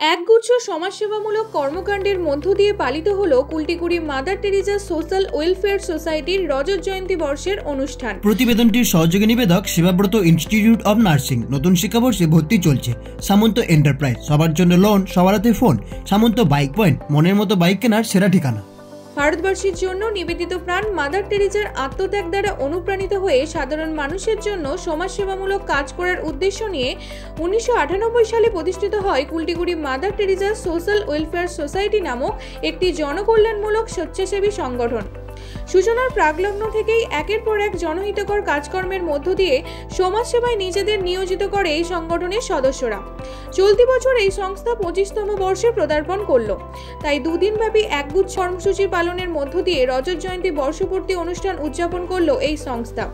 একগুচ্ছ সমাজসেবামূলক কর্মকাণ্ডের মধ্য দিয়ে পালিত হলো কুলটিকুড়ি মাদার টেরিজা সোশ্যাল ওয়েলফেয়ার সোসাইটির রজত জয়ন্তী বর্ষের অনুষ্ঠান। প্রতিবেদনটির সহযোগী নিবেদক সেবাব্রত ইনস্টিটিউট অব নার্সিং। নতুন শিক্ষাবর্ষে ভর্তি চলছে। সামন্ত এন্টারপ্রাইজ, সবার জন্য লোন, সবার হাতে ফোন। সামন্ত বাইক পয়েন্ট, মনের মতো বাইক কেনার সেরা ঠিকানা। ভারতবর্ষের জন্য নিবেদিত প্রাণ মাদার টেরিজার আত্মত্যাগ দ্বারা অনুপ্রাণিত হয়ে সাধারণ মানুষের জন্য সমাজসেবামূলক কাজ করার উদ্দেশ্য নিয়ে 1998 সালে প্রতিষ্ঠিত হয় Kultikuri Mother Teresa social welfare society নামক একটি জনকল্যাণমূলক স্বেচ্ছাসেবী সংগঠন। সূচনার প্রাকলগ্ন থেকেই একের পর এক জনহিতকর কাজকর্মের মধ্য দিয়ে সমাজসেবায় নিজেদের নিয়োজিত করে এই সংগঠনের সদস্যরা। চলতি বছর এই সংস্থা 25তম বর্ষে পদার্পণ করল। তাই দুদিনব্যাপী একগুচ্ছ কর্মসূচি পালনের মধ্য দিয়ে রজত জয়ন্তী বর্ষপূর্তি অনুষ্ঠান উদযাপন করল এই সংস্থা।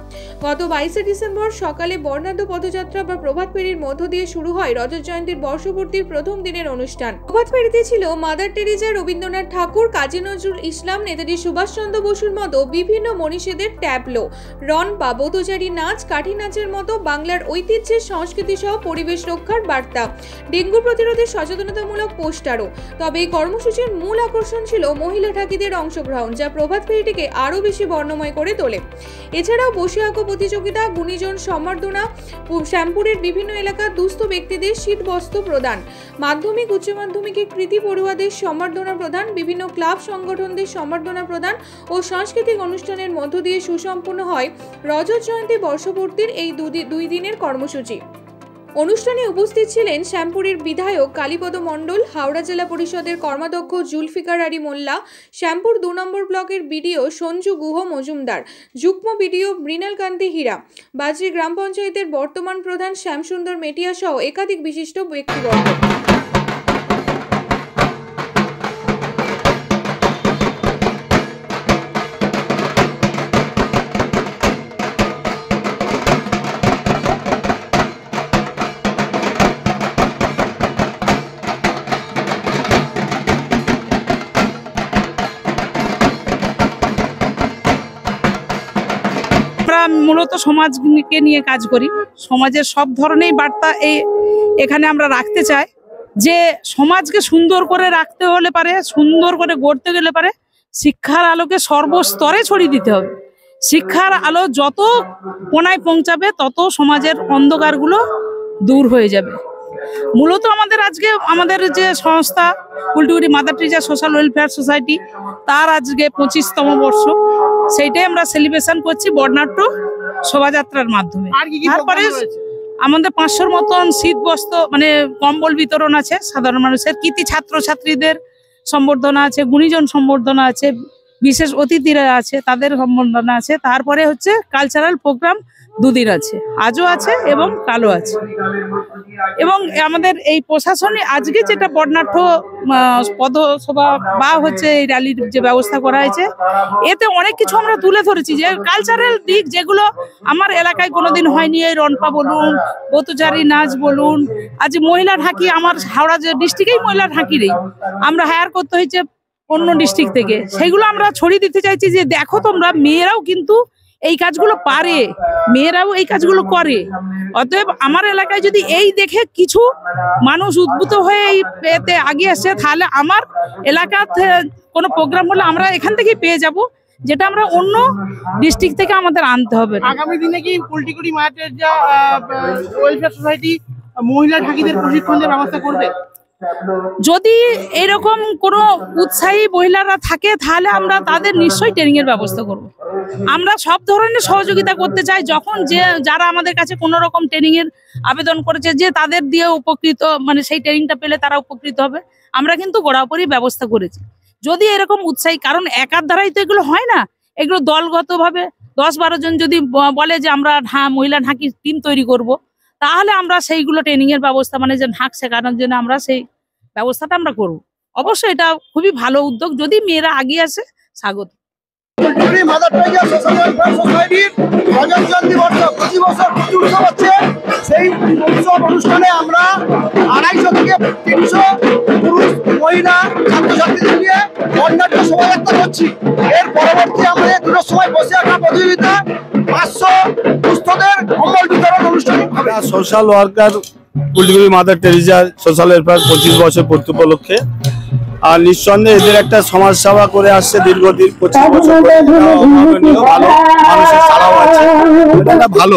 গত 22শে ডিসেম্বর সকালে বর্ণাঢ্য পদযাত্রা বা প্রভাত ফেরির মধ্য দিয়ে শুরু হয় রজত জয়ন্তীর বর্ষপূর্তির প্রথম দিনের অনুষ্ঠান। প্রভাত ফেরিতে ছিল মাদার টেরিজা, রবীন্দ্রনাথ ঠাকুর, কাজী নজরুল ইসলাম, নেতাজি সুভাষচন্দ্র বসুর মতো বিভিন্ন মনীষীদের ট্যাবলো, রন বা বোতচারী নাচ, কাঠি নাচের মতো বাংলার ঐতিহ্যের সংস্কৃতি সহ পরিবেশ রক্ষার বার্তা, ডেঙ্গু প্রতিরোধে সচেতনতামূলক পোস্টারও। তবে এই কর্মসূচির মূল আকর্ষণ ছিল মহিলা ঠাকিদের অংশগ্রহণ, যা প্রভাত ফেরিটিকে আরও বেশি বর্ণময় করে তোলে। এছাড়াও বসে আঁকো প্রতিযোগিতা, গুণীজন সম্বর্ধনা, শ্যামপুরের বিভিন্ন এলাকার দুস্থ ব্যক্তিদের শীত বস্ত্র প্রদান, মাধ্যমিক উচ্চ মাধ্যমিকের কৃতি পড়ুয়াদের সম্বর্ধনা প্রদান, বিভিন্ন ক্লাব সংগঠনদের সম্বর্ধনা প্রদান ও সাংস্কৃতিক অনুষ্ঠানের মধ্য দিয়ে সুসম্পন্ন হয় রজত জয়ন্তী বর্ষপূর্তির এই দুই দিনের কর্মসূচি। অনুষ্ঠানে উপস্থিত ছিলেন শ্যামপুরের বিধায়ক কালীপদ মণ্ডল, হাওড়া জেলা পরিষদের কর্মাধ্যক্ষ জুলফিকার আলী মোল্লা, শ্যামপুর 2 নম্বর ব্লকের বিডিও সঞ্জু গুহ মজুমদার, যুগ্ম বিডিও মৃণাল কান্তি হীরা, বাজরি গ্রাম পঞ্চায়েতের বর্তমান প্রধান শ্যামসুন্দর মেটিয়া সহ একাধিক বিশিষ্ট ব্যক্তিবর্গ। মূলত সমাজকে নিয়ে কাজ করি। সমাজের সব ধরনের বার্তা এখানে আমরা রাখতে চাই, যে সমাজকে সুন্দর করে রাখতে হলে পারে, সুন্দর করে গড়তে গেলে পারে শিক্ষার আলোকে সর্বস্তরে ছড়িয়ে দিতে হবে। শিক্ষার আলো যত কোনায় পৌঁছাবে তত সমাজের অন্ধকারগুলো দূর হয়ে যাবে। মূলত আমাদের যে সংস্থা Kultikuri Mother Teresa social welfare society, তার আজকে 25তম বর্ষ। সেইটাই আমরা সেলিব্রেশন করছি বর্ণাঢ্য শোভাযাত্রার মাধ্যমে। তারপরে আমাদের 500-র মতন শীত বস্ত্র মানে কম্বল বিতরণ আছে সাধারণ মানুষের, কৃতি ছাত্রছাত্রীদের সম্বর্ধনা আছে, গুণীজন সম্বর্ধনা আছে, বিশেষ অতিথিরা আছে তাদের সম্বর্ধনা আছে। তারপরে হচ্ছে কালচারাল প্রোগ্রাম 2 দিন আছে, আজও আছে এবং কালও আছে। এবং আমাদের এই প্রশাসনে আজকে যেটা বর্ণাঢ্য পদসভা বা হচ্ছে এই র্যালির যে ব্যবস্থা করা হয়েছে, এতে অনেক কিছু আমরা তুলে ধরেছি, যে কালচারাল দিক যেগুলো আমার এলাকায় কোনোদিন হয়নি। এই রনপা বলুন, বোতচারী নাচ বলুন, আজ মহিলা ঢাকি আমার হাওড়া ডিস্ট্রিক্টেই মহিলা ঢাকি নেই, আমরা হায়ার করতে হয়েছে অন্য ডিস্ট্রিক্ট থেকে। সেগুলো আমরা ছড়িয়ে দিতে চাইছি যে দেখো তোমরা, মেয়েরাও কিন্তু এই কাজগুলো পারে, মেয়েরাও এই কাজগুলো করে। অতএব আমার এলাকায় যদি এই দেখে কিছু মানুষ উদ্বুদ্ধ হয়ে এতে আগিয়ে আসে, তাহলে আমার এলাকাতে কোনো প্রোগ্রাম হলে আমরা এখান থেকেই পেয়ে যাব, যেটা আমরা অন্য ডিস্ট্রিক্ট থেকে আমাদের আনতে হবে। আগামী দিনে কি কুলটিকুড়ি মাদার টেরিজা ওয়েলফেয়ার সোসাইটি মহিলা ঢাকিদের প্রশিক্ষণের ব্যবস্থা করবে? যদি এরকম কোনো উৎসাহী মহিলারা থাকে তাহলে আমরা তাদের নিশ্চয়ই ট্রেনিং এর ব্যবস্থা করব। আমরা সব ধরনের সহযোগিতা করতে চাই। যখন যারা আমাদের কাছে কোনো রকম ট্রেনিং এর আবেদন করেছে, যে তাদের দিয়ে উপকৃত, মানে সেই ট্রেনিংটা পেলে তারা উপকৃত হবে, আমরা কিন্তু গোড়াপড়ি ব্যবস্থা করেছি। যদি এরকম উৎসাহী, কারণ একার দ্বারাই তো এগুলো হয় না, এগুলো দলগতভাবে 10-12 জন যদি বলে যে আমরা মহিলা ঢাকি টিম তৈরি করব, তাহলে আমরা সেইগুলো ট্রেনিং এর ব্যবস্থা, মানে যে ঢাক শেখানোর জন্য আমরা সেই ব্যবস্থাটা আমরা করব। অবশ্যই এটা খুবই ভালো উদ্যোগ, যদি মেয়েরা আগিয়ে আসে স্বাগত। কুলটিকুড়ি মাদার টেরিজা সোশ্যাল ওয়েলফেয়ার সোসাইটির রজত জয়ন্তী বর্ষ 25 বছর পূর্তি উৎসব হচ্ছে। সেই উৎসব অনুষ্ঠানে আমরা 250 থেকে 300 পুরুষ মহিলা ছাত্রছাত্রীদের নিয়ে বর্ণাঢ্য শোভাযাত্রা করছি। এর পরবর্তী আমাদের 2টার সময় বসে আঁকা প্রতিযোগিতা, 500 দুস্থদের কম্বল বিতরণ অনুষ্ঠান হবে। Social worker Kultikuri Mother Teresa social welfare 25 বছর পূর্তি উপলক্ষে। আর নিঃসন্দেহে এদের একটা সমাজ সেবা করে আসছে দীর্ঘদিন 25 বছর ভালো মানুষের ছাড়াও আছে, এটা ভালো।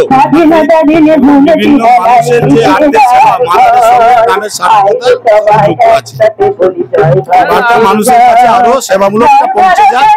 বিভিন্ন মানুষের যে আর্থিক সেবা মাদারের সঙ্গে গ্রামের স্বাধীনতা যুক্ত আছে, মানুষের কাছে আরো সেবামূলক পৌঁছে যায়।